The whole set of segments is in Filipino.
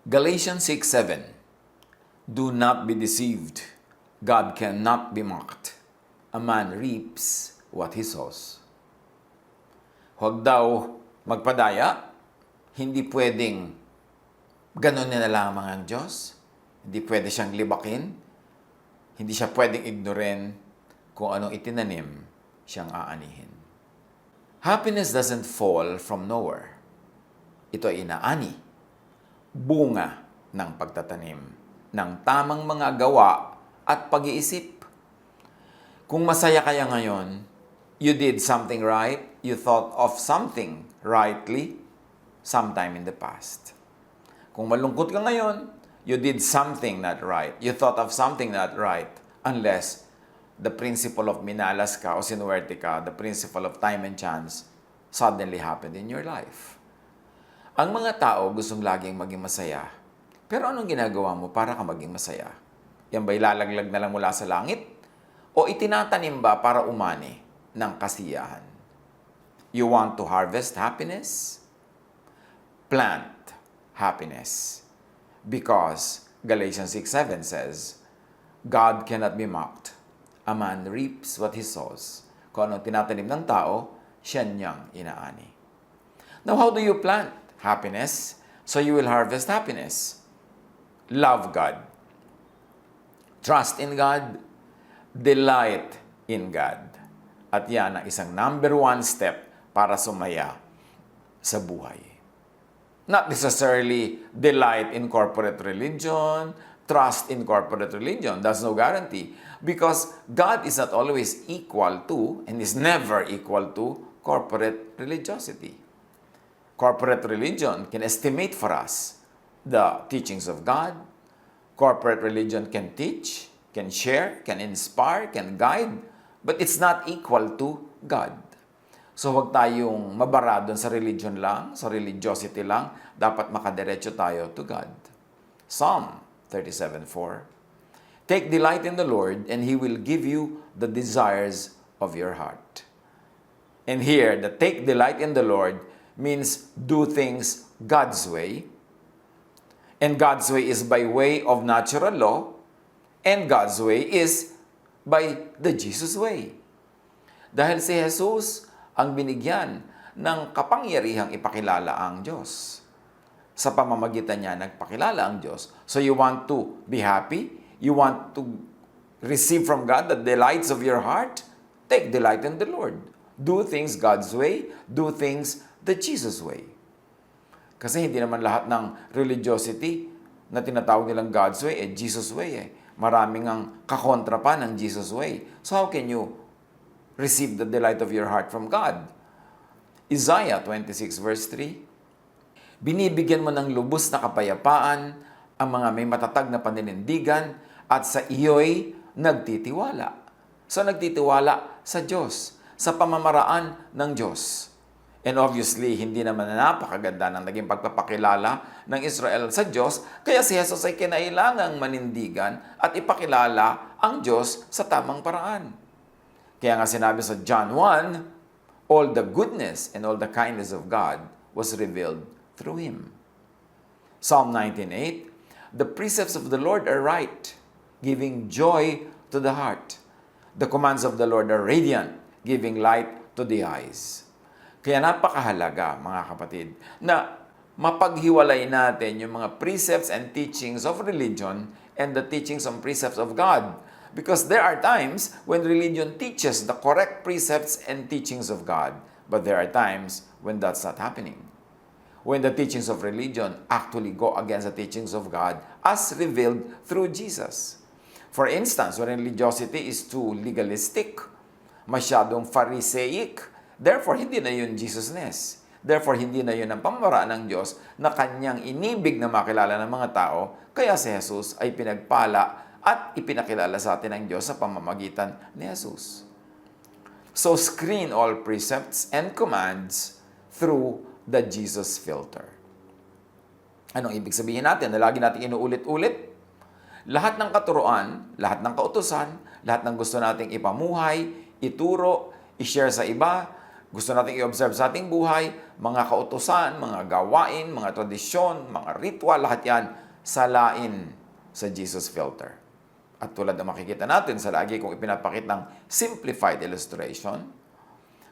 Galatians 6:7. Do not be deceived. God cannot be mocked. A man reaps what he sows. Huwag daw magpadaya. Hindi pwedeng ganun na lamang ang Diyos. Hindi pwede siyang libakin. Hindi siya pwedeng ignorin kung anong itinanim siyang aanihin. Happiness doesn't fall from nowhere. Ito ay inaani, bunga ng pagtatanim, ng tamang mga gawa at pag-iisip. Kung masaya kaya ngayon, you did something right, you thought of something rightly sometime in the past. Kung malungkot ka ngayon, you did something not right, you thought of something not right, unless the principle of minalas ka o sinuwerte ka, the principle of time and chance, suddenly happened in your life. Ang mga tao gustong laging maging masaya. Pero anong ginagawa mo para ka maging masaya? Yan ba ilalaglag na lang mula sa langit? O itinatanim ba para umani ng kasiyahan? You want to harvest happiness? Plant happiness. Because Galatians 6:7 says, God cannot be mocked. A man reaps what he sows. Kung anong tinatanim ng tao, siya niyang inaani. Now, how do you plant happiness? So you will harvest happiness. Love God. Trust in God. Delight in God. At yan ang isang number one step para sumaya sa buhay. Not necessarily delight in corporate religion, trust in corporate religion. That's no guarantee. Because God is not always equal to, and is never equal to, corporate religiosity. Corporate religion can estimate for us the teachings of God. Corporate religion can teach, can share, can inspire, can guide, but it's not equal to God. So huwag tayong mabara doon sa religion lang, sa religiosity lang. Dapat makadiretso tayo to God. Psalm 37:4. Take delight in the Lord, and He will give you the desires of your heart. And here, the take delight in the Lord means do things God's way. And God's way is by way of natural law. And God's way is by the Jesus way. Dahil si Jesus ang binigyan ng kapangyarihang ipakilala ang Diyos. Sa pamamagitan niya, nagpakilala ang Diyos. So you want to be happy? You want to receive from God the delights of your heart? Take delight in the Lord. Do things God's way. Do things the Jesus way. Kasi hindi naman lahat ng religiosity na tinatawag nilang God's way, Jesus way. Maraming ang kakontra pa ng Jesus way. So how can you receive the delight of your heart from God? Isaiah 26 verse 3. Binibigyan mo ng lubos na kapayapaan ang mga may matatag na paninindigan at sa iyo'y nagtitiwala. So nagtitiwala sa Diyos, sa pamamaraan ng Diyos. And obviously, hindi naman napakaganda ng naging pagpapakilala ng Israel sa Diyos, kaya si Jesus ay kinailangang manindigan at ipakilala ang Diyos sa tamang paraan. Kaya nga sinabi sa John 1, all the goodness and all the kindness of God was revealed through Him. Psalm 19:8, the precepts of the Lord are right, giving joy to the heart. The commands of the Lord are radiant, giving light to the eyes. Kaya napakahalaga, mga kapatid, na mapaghiwalay natin yung mga precepts and teachings of religion and the teachings and precepts of God. Because there are times when religion teaches the correct precepts and teachings of God, but there are times when that's not happening. When the teachings of religion actually go against the teachings of God as revealed through Jesus. For instance, when religiosity is too legalistic, masyadong Pharisaic, therefore hindi na yun Jesusness. Therefore hindi na yun ang pamamaraan ng Diyos na kanyang inibig na makilala ng mga tao, kaya si Jesus ay pinagpala at ipinakilala sa atin ng Diyos sa pamamagitan ni Jesus. So screen all precepts and commands through the Jesus filter. Anong ibig sabihin natin? Na lagi natin inuulit-ulit? Lahat ng katuruan, lahat ng kautusan, lahat ng gusto nating ipamuhay, ituro, i-share sa iba, gusto nating i-observe sa ating buhay, mga kautusan, mga gawain, mga tradisyon, mga ritual, lahat yan, salain sa Jesus filter. At tulad na makikita natin sa lagi kong ipinapakitang simplified illustration,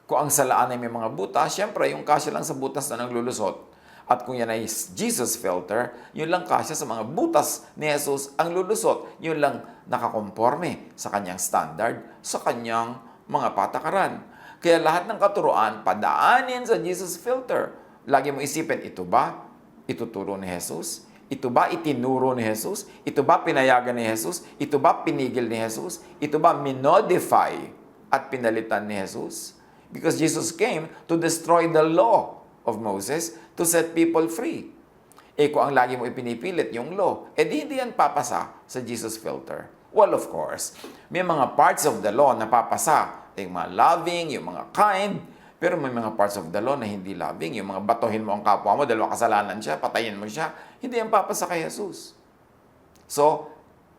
kung ang salaan ay may mga butas, syempre yung kasya lang sa butas na naglulusot. At kung yan ay Jesus filter, yun lang kasya sa mga butas ni Jesus ang lulusot. Yun lang nakakonforme sa kanyang standard, sa kanyang mga patakaran. Kaya lahat ng katuruan, padaanin sa Jesus filter. Lagi mo isipin, ito ba ituturo ni Jesus? Ito ba itinuro ni Jesus? Ito ba pinayagan ni Jesus? Ito ba pinigil ni Jesus? Ito ba minodify at pinalitan ni Jesus? Because Jesus came to destroy the law of Moses to set people free. Kung ang lagi mo ipinipilit yung law, hindi yan papasa sa Jesus filter. Well, of course, may mga parts of the law na papasa. Yung mga loving, yung mga kind, pero may mga parts of the law na hindi loving. Yung mga batuhin mo ang kapwa mo, dahil kasalanan siya, patayin mo siya. Hindi yan papasa kay Jesus. So,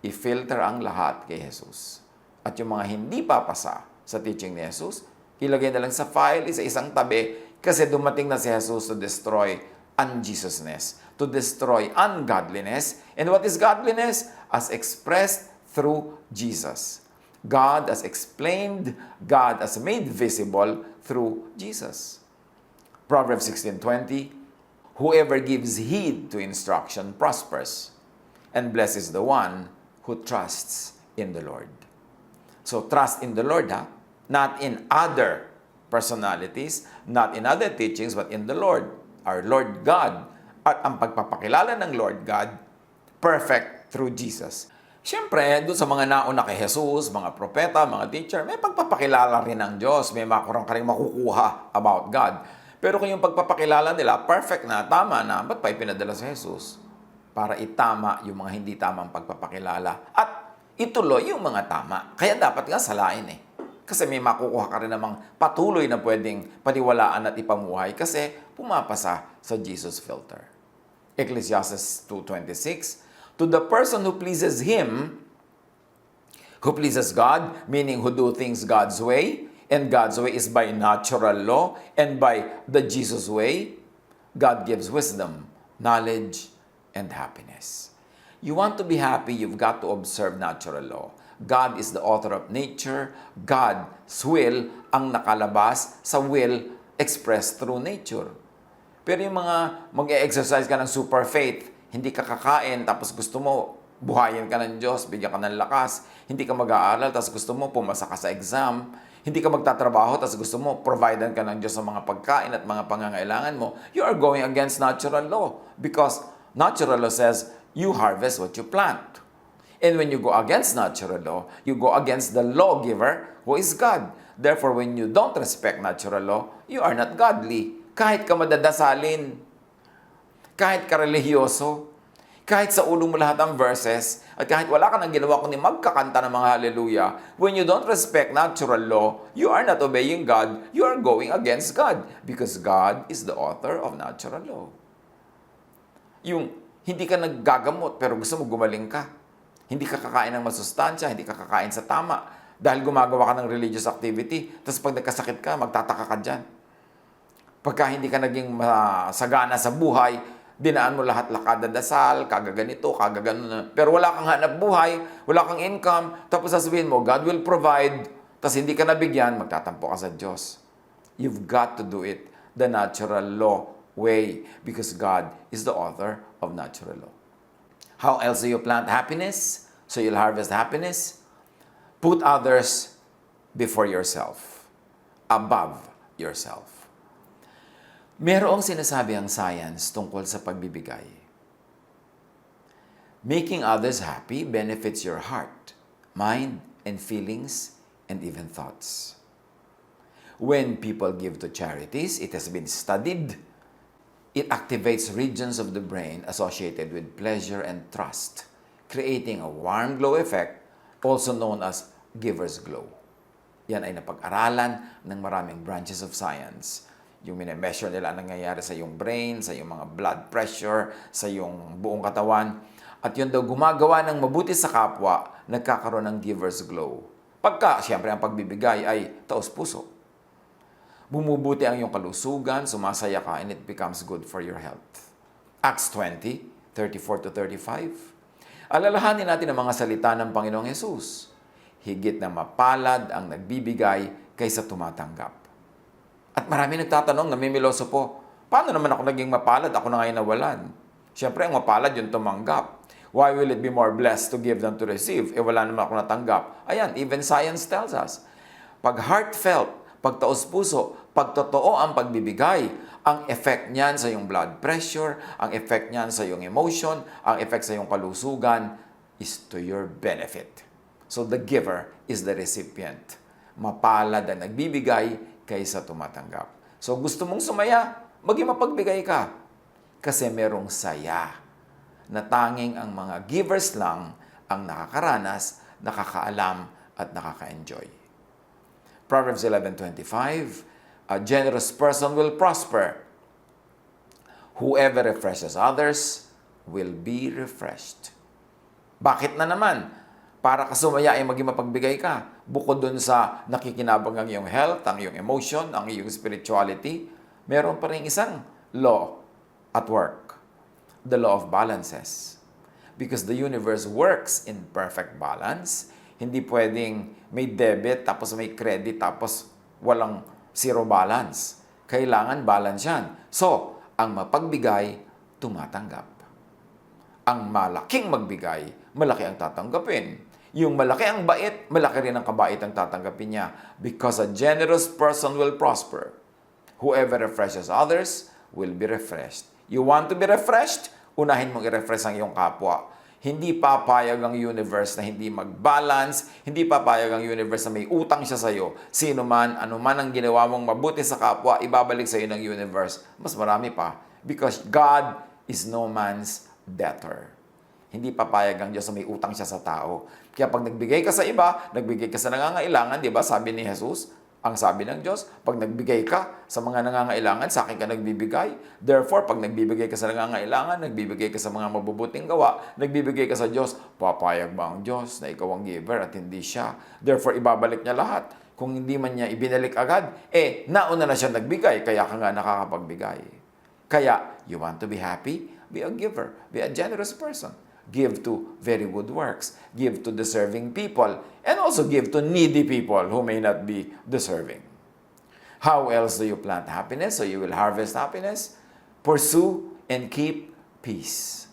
i-filter ang lahat kay Jesus. At yung mga hindi papasa sa teaching ni Jesus, ilagay na lang sa file, isa-isang tabi, kasi dumating na si Jesus to destroy unjesusness, to destroy ungodliness. And what is godliness? As expressed through Jesus. God as explained, God as made visible through Jesus. Proverbs 16:20, whoever gives heed to instruction prospers, and blessed is the one who trusts in the Lord. So trust in the Lord, not in other personalities, not in other teachings, but in the Lord, our Lord God. At ang pagpapakilala ng Lord God, perfect through Jesus. Siyempre, doon sa mga nauna kay Jesus, mga propeta, mga teacher, may pagpapakilala rin ng Diyos, may makurang ka rin makukuha about God. Pero kung yung pagpapakilala nila, perfect na, tama na, ba't pa ipinadala si Jesus? Para itama yung mga hindi tamang pagpapakilala at ituloy yung mga tama. Kaya dapat nga salain Kasi may makukuha ka rin namang patuloy na pwedeng paniwalaan at ipamuhay kasi pumapasa sa Jesus filter. Ecclesiastes 2:26, to the person who pleases Him, who pleases God, meaning who do things God's way, and God's way is by natural law, and by the Jesus way, God gives wisdom, knowledge, and happiness. You want to be happy, you've got to observe natural law. God is the author of nature. God's will ang nakalabas sa will expressed through nature. Pero yung mga mag-exercise ka ng super faith, hindi ka kakain, tapos gusto mo buhayin ka ng Diyos, bigyan ka ng lakas, hindi ka mag-aaral, tapos gusto mo pumasa ka sa exam, hindi ka magtatrabaho, tapos gusto mo providean ka ng Diyos sa mga pagkain at mga pangangailangan mo, you are going against natural law. Because natural law says, you harvest what you plant. And when you go against natural law, you go against the lawgiver who is God. Therefore, when you don't respect natural law, you are not godly. Kahit ka madadasalin, kahit ka religyoso, kahit sa ulo mo lahat ang verses, at kahit wala ka nang ginawa kundi magkakanta ng mga hallelujah, when you don't respect natural law, you are not obeying God, you are going against God. Because God is the author of natural law. Yung hindi ka naggagamot pero gusto mo gumaling ka. Hindi ka kakain ng masustansya, hindi ka kakain sa tama. Dahil gumagawa ka ng religious activity, tapos pag nagkasakit ka, magtataka ka dyan. Pagka hindi ka naging sagana sa buhay, dinaan mo lahat lakadadasal, kagaganito, kagagano. Pero wala kang hanap buhay, wala kang income, tapos sasabihin mo, God will provide, tapos hindi ka nabigyan, magtatampo ka sa Diyos. You've got to do it the natural law way because God is the author of natural law. How else do you plant happiness? So you'll harvest happiness. Put others before yourself, above yourself. Merong sinasabi ang science tungkol sa pagbibigay. Making others happy benefits your heart, mind, and feelings, and even thoughts. When people give to charities, it has been studied, it activates regions of the brain associated with pleasure and trust, creating a warm glow effect, also known as giver's glow. Yan ay napag-aralan ng maraming branches of science. Yung minemeasure nila ang nangyayari sa iyong brain, sa iyong mga blood pressure, sa iyong buong katawan. At yun daw gumagawa ng mabuti sa kapwa, nagkakaroon ng giver's glow. Pagka, siyempre, ang pagbibigay ay taos-puso. Bumubuti ang iyong kalusugan, sumasaya ka, and it becomes good for your health. Acts 20:34-35. Alalahanin natin ang mga salita ng Panginoong Hesus. Higit na mapalad ang nagbibigay kaysa tumatanggap. At marami nagtatanong, namimiloso po, paano naman ako naging mapalad? Ako na ngayon nawalan. Siyempre, ang mapalad yung tumanggap. Why will it be more blessed to give than to receive? Eh, wala naman ako natanggap. Ayan, even science tells us. Pag heartfelt, pag taos puso, pag totoo ang pagbibigay, ang effect niyan sa iyong blood pressure, ang effect niyan sa iyong emotion, ang effect sa iyong kalusugan is to your benefit. So the giver is the recipient. Mapalad ang nagbibigay kaysa tumatanggap. So gusto mong sumaya, maging mapagbigay ka. Kasi merong saya na tanging ang mga givers lang ang nakakaranas, nakakaalam at nakaka-enjoy. Proverbs 11:25, a generous person will prosper. Whoever refreshes others will be refreshed. Bakit na naman? Para ka sumaya ay maging mapagbigay ka. Bukod dun sa nakikinabang ang iyong health, ang iyong emotion, ang iyong spirituality, meron pa rin isang law at work. The law of balances. Because the universe works in perfect balance. Hindi pwedeng may debit, tapos may credit, tapos walang zero balance. Kailangan balance yan. So, ang mapagbigay, tumatanggap. Ang malaking magbigay, malaki ang tatanggapin. Yung malaki ang bait, malaki rin ang kabait ang tatanggapin niya. Because a generous person will prosper. Whoever refreshes others will be refreshed. You want to be refreshed? Unahin mong i-refresh ang iyong kapwa. Hindi papayag ang universe na hindi mag-balance, hindi papayag ang universe na may utang siya sa iyo. Sino man, ano man ang ginawa mong mabuti sa kapwa, ibabalik sa iyo ng universe. Mas marami pa. Because God is no man's debtor. Hindi papayag ang Diyos na may utang siya sa tao. Kaya pag nagbigay ka sa iba, nagbigay ka sa nangangailangan, di ba? Sabi ni Jesus, ang sabi ng Diyos, pag nagbigay ka sa mga nangangailangan, sa akin ka nagbibigay. Therefore, pag nagbibigay ka sa nangangailangan, nagbibigay ka sa mga mabubuting gawa, nagbibigay ka sa Diyos, papayag ba ang Diyos na ikaw ang giver at hindi siya? Therefore, ibabalik niya lahat. Kung hindi man niya ibinalik agad, nauna na siya nagbigay, kaya ka nga nakakapagbigay. Kaya, you want to be happy? Be a giver. Be a generous person. Give to very good works. Give to deserving people. And also give to needy people who may not be deserving. How else do you plant happiness so you will harvest happiness? Pursue and keep peace.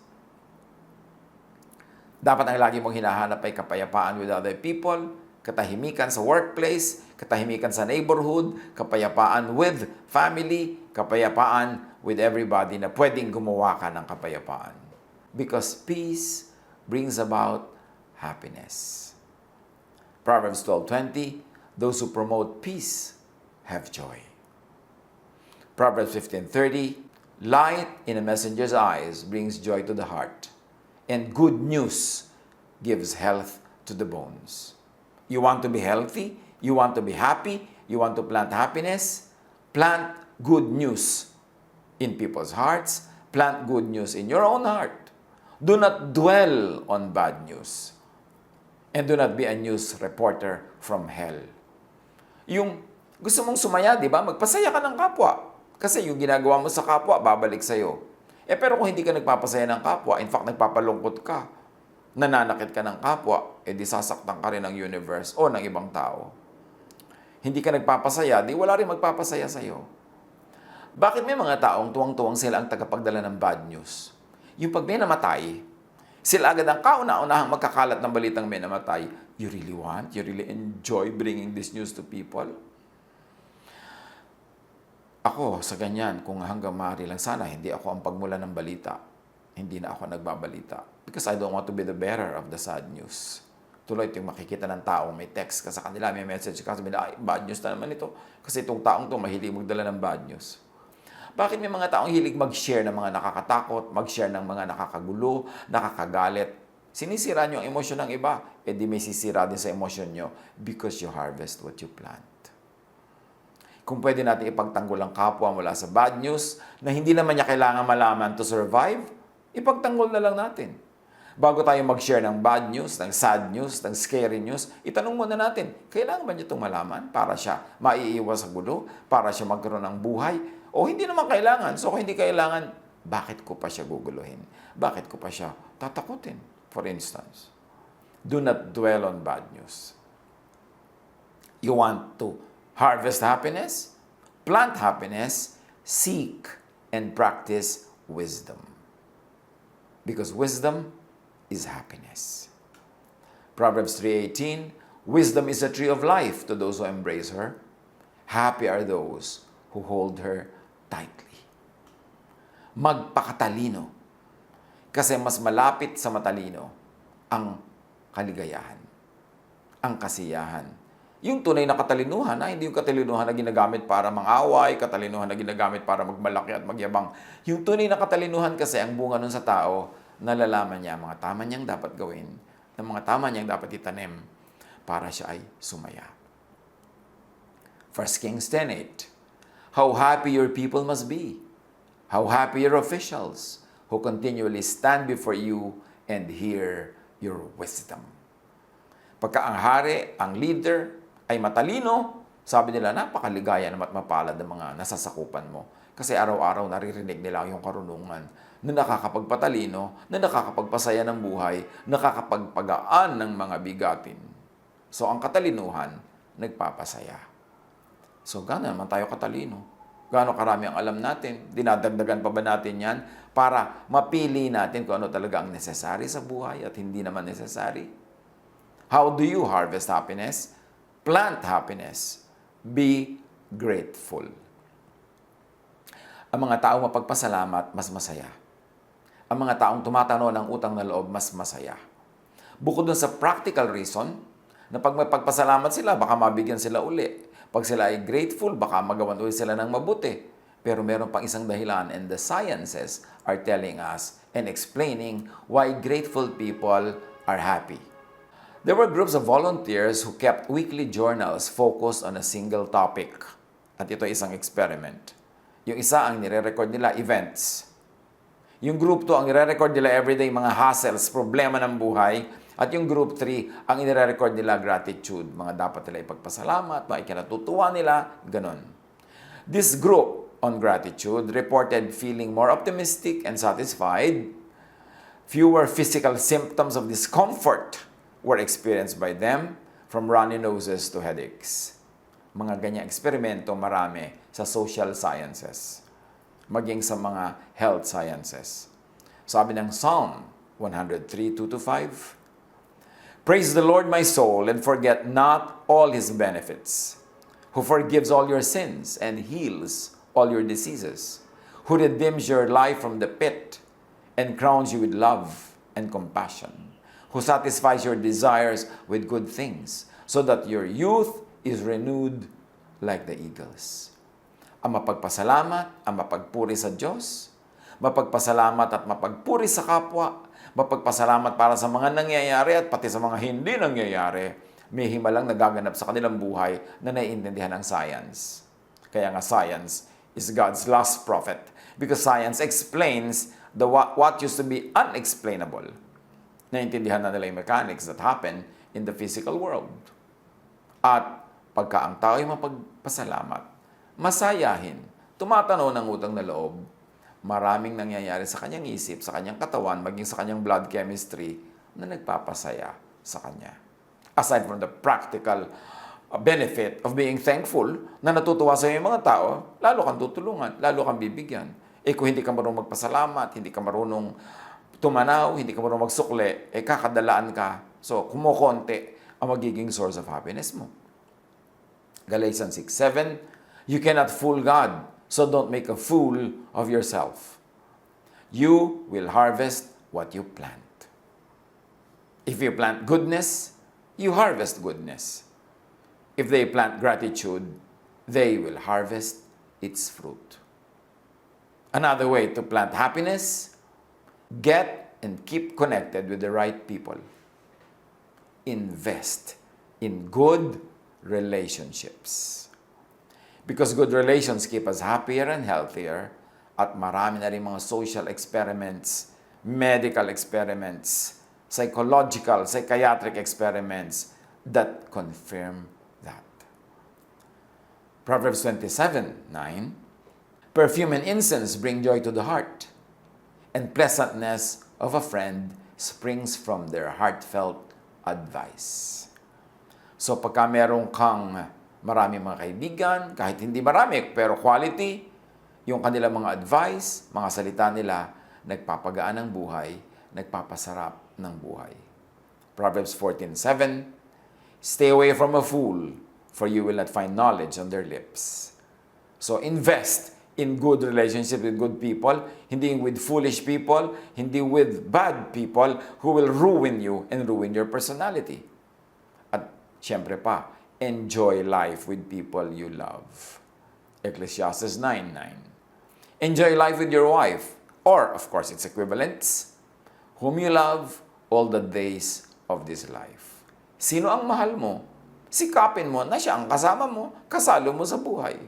Dapat ang lagi mong hinahanap ay kapayapaan with other people, katahimikan sa workplace, katahimikan sa neighborhood, kapayapaan with family, kapayapaan with everybody na pwedeng gumawa ka ng kapayapaan. Because peace brings about happiness. Proverbs 12:20, those who promote peace have joy. Proverbs 15:30, light in a messenger's eyes brings joy to the heart, and good news gives health to the bones. You want to be healthy? You want to be happy? You want to plant happiness? Plant good news in people's hearts. Plant good news in your own heart. Do not dwell on bad news. And do not be a news reporter from hell. Yung gusto mong sumaya, di ba? Magpasaya ka ng kapwa. Kasi yung ginagawa mo sa kapwa, babalik sa'yo. Pero kung hindi ka nagpapasaya ng kapwa, in fact, nagpapalungkot ka, nananakit ka ng kapwa, di sasaktan ka rin ng universe o ng ibang tao. Hindi ka nagpapasaya, di wala rin magpapasaya sa'yo. Bakit may mga taong tuwang-tuwang sila ang tagapagdala ng bad news? Yung pag may namatay, sila agad ang kauna-unahang magkakalat ng balitang may namatay. You really enjoy bringing this news to people? Ako, sa ganyan, kung hanggang maaari lang sana, hindi ako ang pagmula ng balita. Hindi na ako nagbabalita. Because I don't want to be the bearer of the sad news. Tuloy ito yung makikita ng tao, may text ka sa kanila, may message ka, sabi na, bad news na naman ito. Kasi itong taong to mahilig magdala ng bad news. Bakit may mga taong hilig mag-share ng mga nakakatakot, mag-share ng mga nakakagulo, nakakagalit? Sinisira nyo ang emosyon ng iba, di may sisira din sa emosyon nyo because you harvest what you plant. Kung pwede natin ipagtanggol ang kapwa mula sa bad news na hindi naman niya kailangan malaman to survive, ipagtanggol na lang natin. Bago tayo mag-share ng bad news, ng sad news, ng scary news, itanong muna natin, kailangan ba niya itong malaman para siya maiiwas sa gulo, para siya magkaroon ng buhay? O hindi naman kailangan. So kung hindi kailangan, bakit ko pa siya guguluhin? Bakit ko pa siya tatakutin? For instance, do not dwell on bad news. You want to harvest happiness? Plant happiness? Seek and practice wisdom. Because wisdom is happiness. Proverbs 3:18, wisdom is a tree of life to those who embrace her. Happy are those who hold her tightly. Magpakatalino. Kasi mas malapit sa matalino ang kaligayahan, ang kasiyahan. Yung tunay na katalinuhan, hindi yung katalinuhan na ginagamit para mangaway, katalinuhan na ginagamit para magmalaki at magyabang. Yung tunay na katalinuhan kasi ang bunga nun sa tao, nalalaman niya ang mga tama niyang dapat gawin, ang mga tama niyang dapat itanim para siya ay sumaya. 1 Kings 10:8. How happy your people must be. How happy your officials who continually stand before you and hear your wisdom. Pagka ang hari, ang leader, ay matalino, sabi nila, napakaligaya naman at mapalad ng mga nasasakupan mo. Kasi araw-araw naririnig nila yung karunungan na nakakapagpatalino, na nakakapagpasaya ng buhay, nakakapagpagaan ng mga bigatin. So, ang katalinuhan, nagpapasaya. So, gaano naman tayo katalino? Gaano karami ang alam natin? Dinadagdagan pa ba natin yan para mapili natin kung ano talaga ang necessary sa buhay at hindi naman necessary? How do you harvest happiness? Plant happiness. Be grateful. Ang mga taong mapagpasalamat, mas masaya. Ang mga taong tumatanaw ng utang na loob, mas masaya. Bukod dun sa practical reason, na pag may pagpasalamat sila, baka mabigyan sila uli. Pag sila ay grateful, baka magawan ulit sila ng mabuti. Pero meron pang isang dahilan, and the sciences are telling us and explaining why grateful people are happy. There were groups of volunteers who kept weekly journals focused on a single topic. At ito ay isang experiment. Yung isa ang nire-record nila, events. Yung group 2, ang nire-record nila everyday mga hassles, problema ng buhay. At yung group 3, ang nire-record nila gratitude, mga dapat nila ipagpasalamat, mga ikinatutuwa nila, ganon. This group on gratitude reported feeling more optimistic and satisfied. Fewer physical symptoms of discomfort were experienced by them, from runny noses to headaches. Mga ganyang eksperimento marami sa social sciences, maging sa mga health sciences. Sabi ng Psalm 103:2-5, praise the Lord, my soul, and forget not all His benefits, who forgives all your sins and heals all your diseases, who redeems your life from the pit and crowns you with love and compassion, who satisfies your desires with good things, so that your youth is renewed like the eagles. Ang mapagpasalamat, ang mapagpuri sa Diyos, mapagpasalamat at mapagpuri sa kapwa, mapagpasalamat para sa mga nangyayari at pati sa mga hindi nangyayari, may himalang nagaganap sa kanilang buhay na naiintindihan ng science. Kaya nga science is God's last prophet, because science explains what used to be unexplainable. Naintindihan na nila yung mechanics that happen in the physical world. At pagka ang tao ay mapagpasalamat, masayahin, tumatanaw ng utang na loob, maraming nangyayari sa kanyang isip, sa kanyang katawan, maging sa kanyang blood chemistry na nagpapasaya sa kanya. Aside from the practical benefit of being thankful na natutuwa sa yung mga tao, lalo kang tutulungan, lalo kang bibigyan. Kung hindi ka marunong magpasalamat, hindi ka marunong tumanaw, hindi ka marunong magsukli, kakadalaan ka. So, kumukonti ang magiging source of happiness mo. Galatians 6:7, you cannot fool God, so don't make a fool of yourself. You will harvest what you plant. If you plant goodness, you harvest goodness. If they plant gratitude, they will harvest its fruit. Another way to plant happiness, get and keep connected with the right people. Invest in good relationships. Because good relations keep us happier and healthier, at marami na rin mga social experiments, medical experiments psychological, psychiatric experiments that confirm that. Proverbs 27:9, perfume and incense bring joy to the heart, and pleasantness of a friend springs from their heartfelt advice. So pagka meron kang marami mga kaibigan, kahit hindi marami, pero quality, yung kanilang mga advice, mga salita nila, nagpapagaan ng buhay, nagpapasarap ng buhay. Proverbs 14:7, stay away from a fool, for you will not find knowledge on their lips. So invest in good relationship with good people, hindi with foolish people, hindi with bad people who will ruin you and ruin your personality. At syempre pa, enjoy life with people you love. Ecclesiastes 9:9. Enjoy life with your wife, or of course its equivalents, whom you love all the days of this life. Sino ang mahal mo? Sikapin mo na siya ang kasama mo, kasalo mo sa buhay.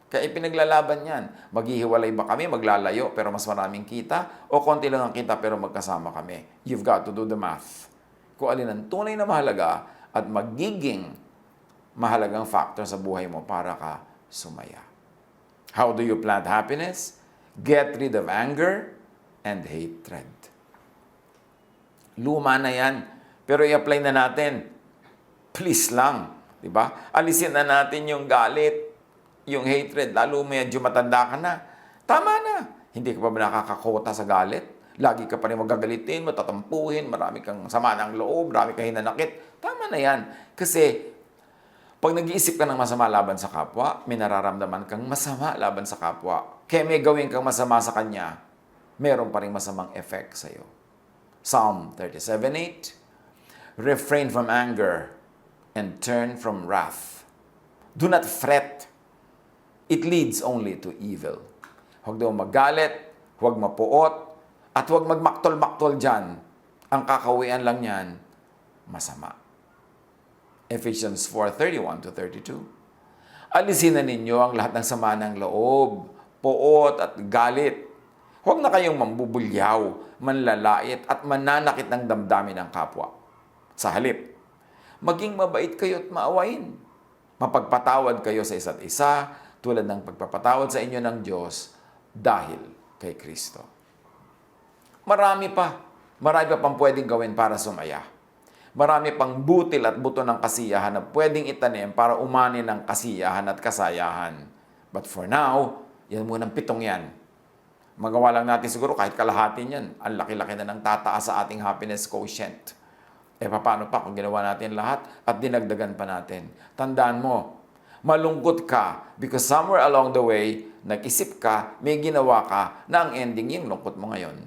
Kaya ipinaglalaban yan. Maghihiwalay ba kami, maglalayo, pero mas maraming kita? O konti lang ang kita, pero magkasama kami? You've got to do the math. Kung alin ang tunay na mahalaga at magiging mahalagang factor sa buhay mo para ka sumaya. How do you plant happiness? Get rid of anger and hatred. Luma na yan, pero i-apply na natin. Please lang, di ba? Alisin na natin yung galit, yung hatred, lalo medyo matanda ka na. Tama na. Hindi ka pa ba nakakakota sa galit? Lagi ka pa rin magagalitin, matatampuhin, marami kang sama ng loob, marami kang hinanakit. Tama na yan. Kasi, pag nag-iisip ka ng masama laban sa kapwa, may nararamdaman kang masama laban sa kapwa. Kaya may gawin kang masama sa kanya, meron pa rin masamang effect sa'yo. Psalm 37:8, refrain from anger and turn from wrath. Do not fret. It leads only to evil. Huwag daw magalit, huwag mapuot, at huwag magmaktol-maktol dyan. Ang kakawian lang yan, masama. Ephesians 4:31-32. Alisin na ninyo ang lahat ng sama ng loob, puot at galit. Huwag na kayong mambubulyaw, manlalait at mananakit ng damdamin ng kapwa. Sa halip, maging mabait kayo at maawain. Mapagpatawad kayo sa isa't isa, tulad ng pagpapatawad sa inyo ng Diyos dahil kay Kristo. Marami pa pang pwedeng gawin para sumaya. Marami pang butil at buto ng kasiyahan na pwedeng itanim para umani ng kasiyahan at kasayahan. But for now, yan munang 7 yan. Magawa lang natin siguro kahit kalahati niyan. Ang laki-laki na ng tataas sa ating happiness quotient. Paano pa kung ginawa natin lahat at dinagdagan pa natin? Tandaan mo, malungkot ka because somewhere along the way, nag-isip ka, may ginawa ka na ang ending yung lungkot mo ngayon.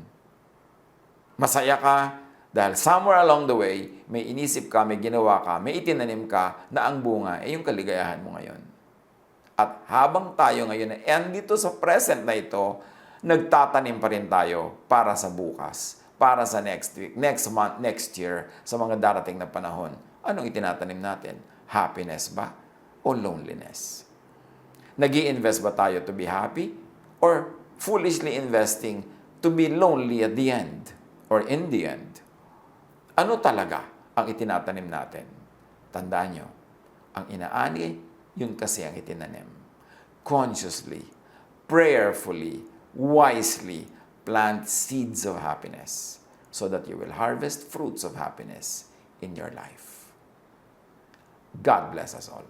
Masaya ka dahil somewhere along the way, may inisip ka, may ginawa ka, may itinanim ka na ang bunga ay yung kaligayahan mo ngayon. At habang tayo ngayon ay andito sa present na ito, nagtatanim pa rin tayo para sa bukas, para sa next week, next month, next year, sa mga darating na panahon. Anong itinatanim natin? Happiness ba? O loneliness? Nag-i-invest ba tayo to be happy? Or foolishly investing to be lonely at the end? Or in the end? Ano talaga ang itinatanim natin? Tandaan nyo, ang inaani, yun kasi ang itinanim. Consciously, prayerfully, wisely, plant seeds of happiness so that you will harvest fruits of happiness in your life. God bless us all.